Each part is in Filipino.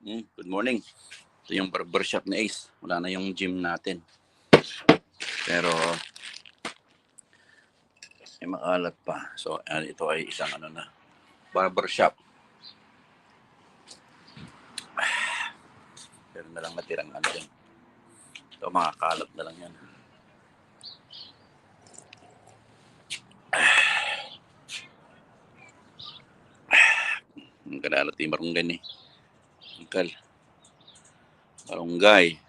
Good morning. Ito yung barbershop ni Ace. Wala na yung gym natin. Pero may makalat pa. So ito ay isang barbershop. Pero na lang natirang din. Ito mga kalat na lang yan. Ang kadalat yung marunggay ni Angkal. Marunggay.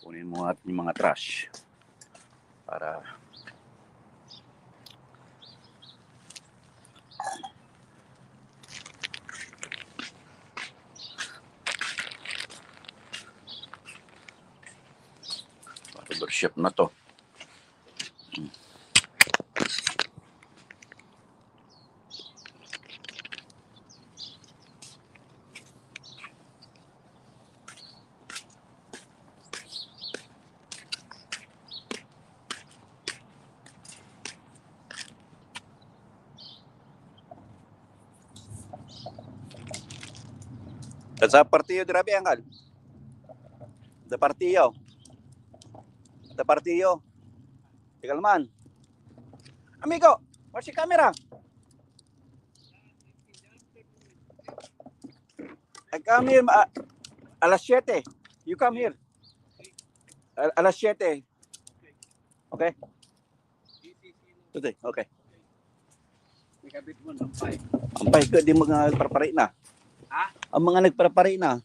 Kunin mo at yung mga trash para barbershop na to. Sa partiyo grabe Angkal. The partiyo. Tingnan man. Amigo, where's your camera? I come here alas 7. You come here. Alas 7. Okay? Today, okay. Ampay ka, di mga nagprepare na. Ha? Ang mga nagprepare na.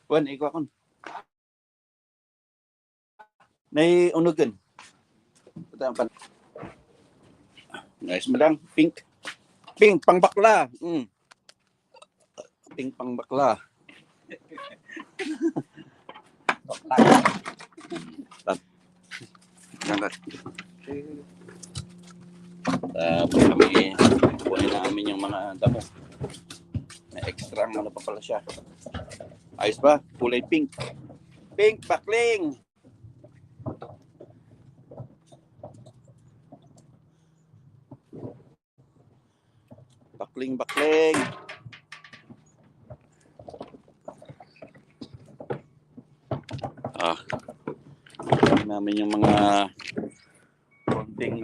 Wan, ikaw akon. Nay unugan. Nice madang pink. Pink pang bakla. Pink pang bakla. Tapos kami kunin namin yung mga damo. May extra ano pa pala siya. Ayos ba? Kulay pink. Pink bakling. Bakling. Namin yung mga konting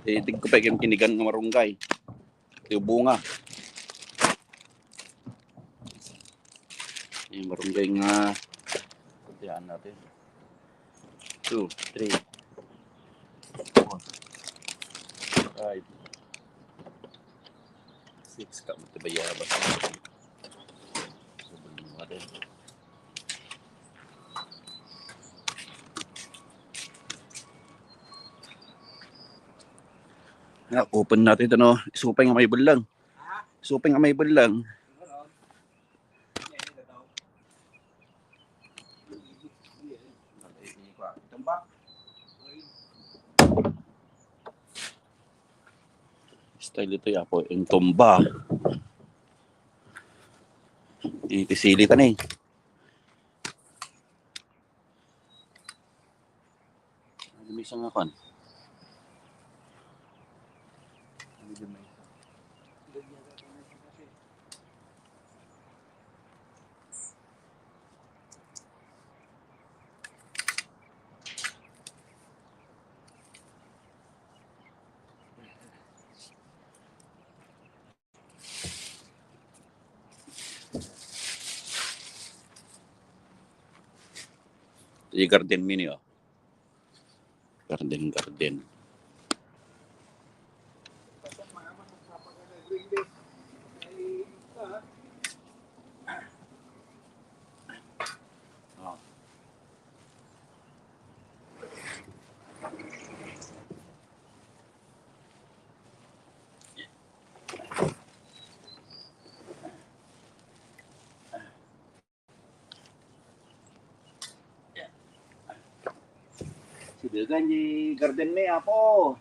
titig ko pa yung kinigan ng marunggay. Yung bunga. Yung marunggay nga yan natin. 2, 3, 4, 5, 6 ka matibayabas natin. Open natin ito Supay nga may bulang. Style ito po yung tumba. Itisilitan May isang akan. Yung garden mini Garden. Sibilgan di garden may apo.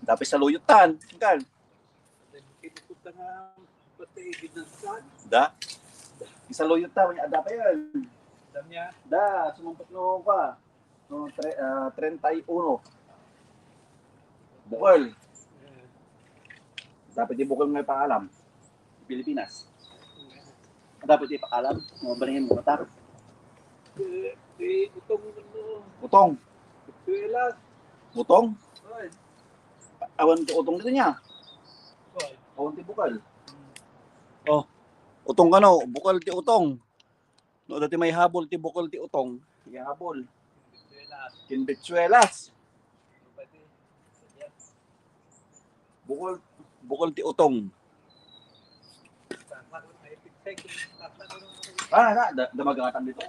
Dapat sa luyutan. Kan? Da? Isa luyutan. Ada pa yan. Da, sumampot no ka. No, 31. Bukol. Dapat ibukol mo yung paalam. Pilipinas. Dapat ipakalam. Mga balingin mo matar. Utong. Utong? Awan ti utong dito niya. Awan ti bukal. Oh. Utong ka no. Bukal ti utong. No, dati may habol ti bukal ti utong. May habol. Kinbitsuelas. Bukal ti utong. Damagatan dito.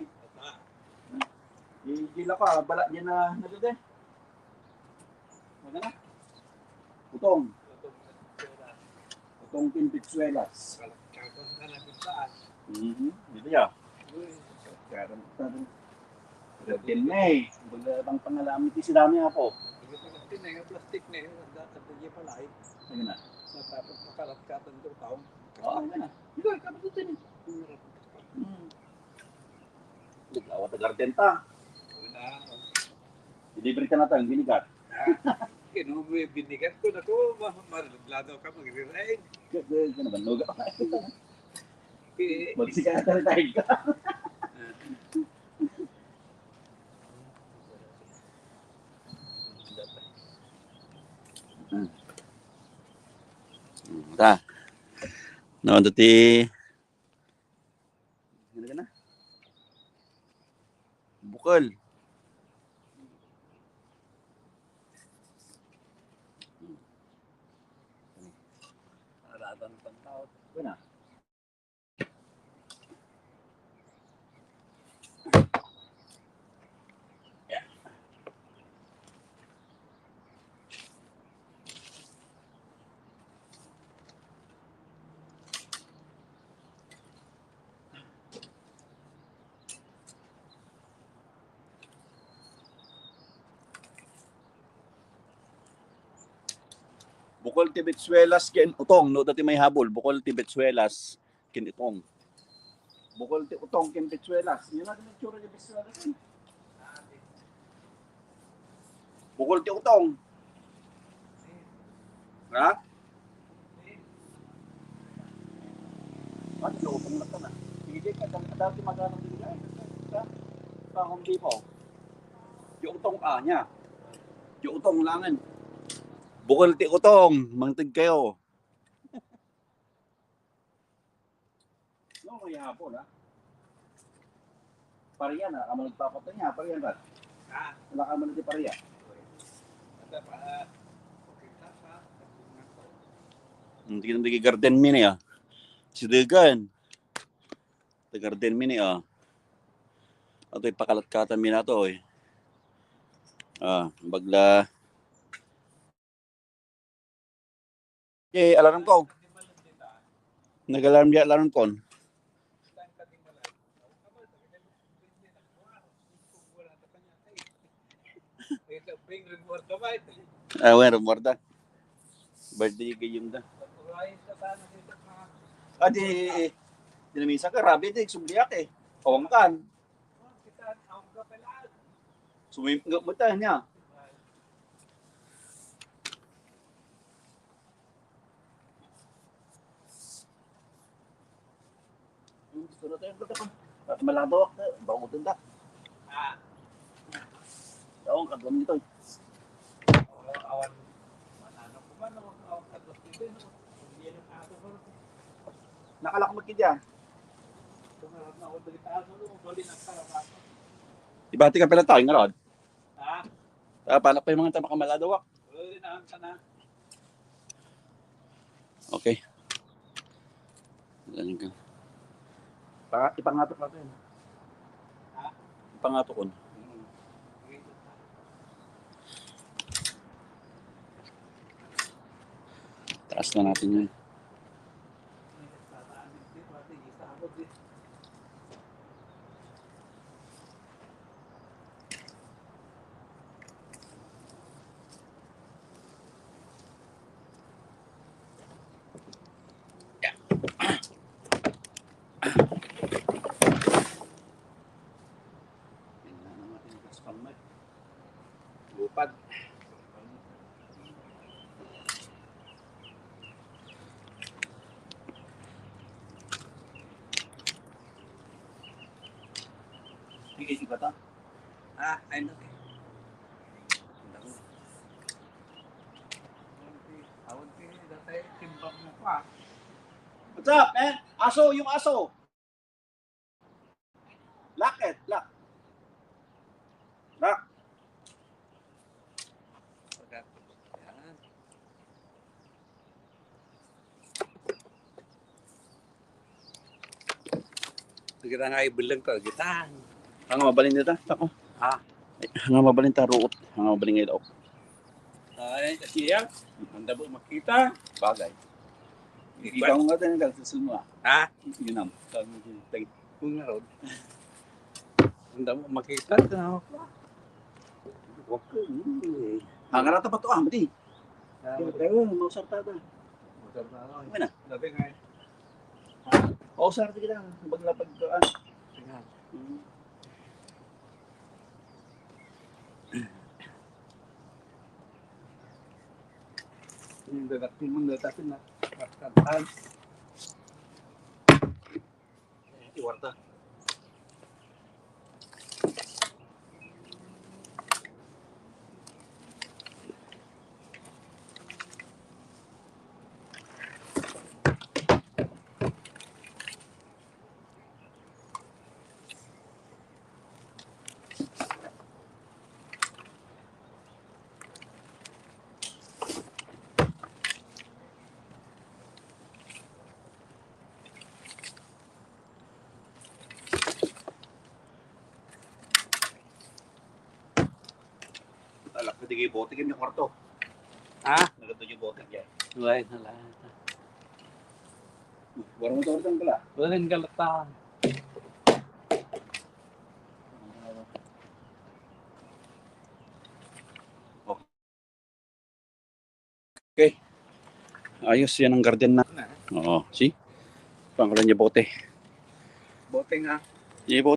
Gila ka, bala niya na dito eh. Magana? Utong. Utong Pinpitsuelas. Dito ya. Garden na eh. Bang pangalaman ti sidami ako. Plastic na eh. Ayun na. Tapos makalat-katan ito taong. Oo, ayun na. Dito, kapit ito eh. Awat na garden ta. Delivery ka na tayo, binigat. Binigat ko na ko, marublado ka mag-re-ride. Gano'n ba? Nuga ka. Magsika na tayo ka. Ta. No, dati. Ano ka na? Bukal. Aratan ng tao. Ano? Bukol ti Betsuelas ken utong no dati may habol bukol ti Betsuelas ken itong. Bukol ti utong ken Betsuelas. Yun na din tsura ti Betsuelas. Bukol ti utong. Ha? Ano utong na kana? Hindi ka dati magano din ay. Sa Home Depot. Yung utong nya. Yung utong langan. Bukol ti utong, mangtig kayo. No, may hapon ha. Pariyan ha, amo nagpapatay niya, pariyan ba? Ha? Wala ka man di pariya. Hindi ka nang garden mini ah. Sidegan. The garden mini ah. Ato ipakalat-katan mi na to eh. Bagla. Alarm ko. Nag-alarm di alarm ko. Well, reward birthday kayong da. Di dinamisa ka, rabi di, sumbiyak eh. Awang kan. Sumimp mo tayo niya. Gusto na tayo ka. At malado ako, bago din da. Awang kadlam nito. Awan. Manano ko man, awang kadlam nito. Nakalakmag ka dyan. Ibati ka pala tayo nga rod. Palak pa yung mga tamakamalado wak. Okay. Ipangatok natin. Ipangatok ko. Taas na natin yun. Lupad. Sige ba ito? Ayun na. Timbang mo pa. What's up, man? Aso, yung aso. Lock it, lock. Lock. Yan. Kita nga ibulang to, kita. Ang mabalin nito. Ako. Ang mabalin ta ruot. Ang mabalin ngayon. Ay, kasi yan. Ang dabo makita. Bagay. Ikaw nga din ang susul mo. Yun ang. Kung nga ron. Ang dabo makita. Huwag ko. Ang rata pa to mati. Tayo, mausap ta ba? Ano na? Dabi nga. Mausap ta kita. Baglapag to. Yung dadating mo dadating na. Matkantaan. Iwarta. Alak na digay bote kami kwarto. Nagato yung bote kaya. Wala na. Warang mo to ordan pala. Wala nang galata. Okay. Ayos yan ang garden na. Oo, see? Pangalan niya bote. Bote nga. Yung bote.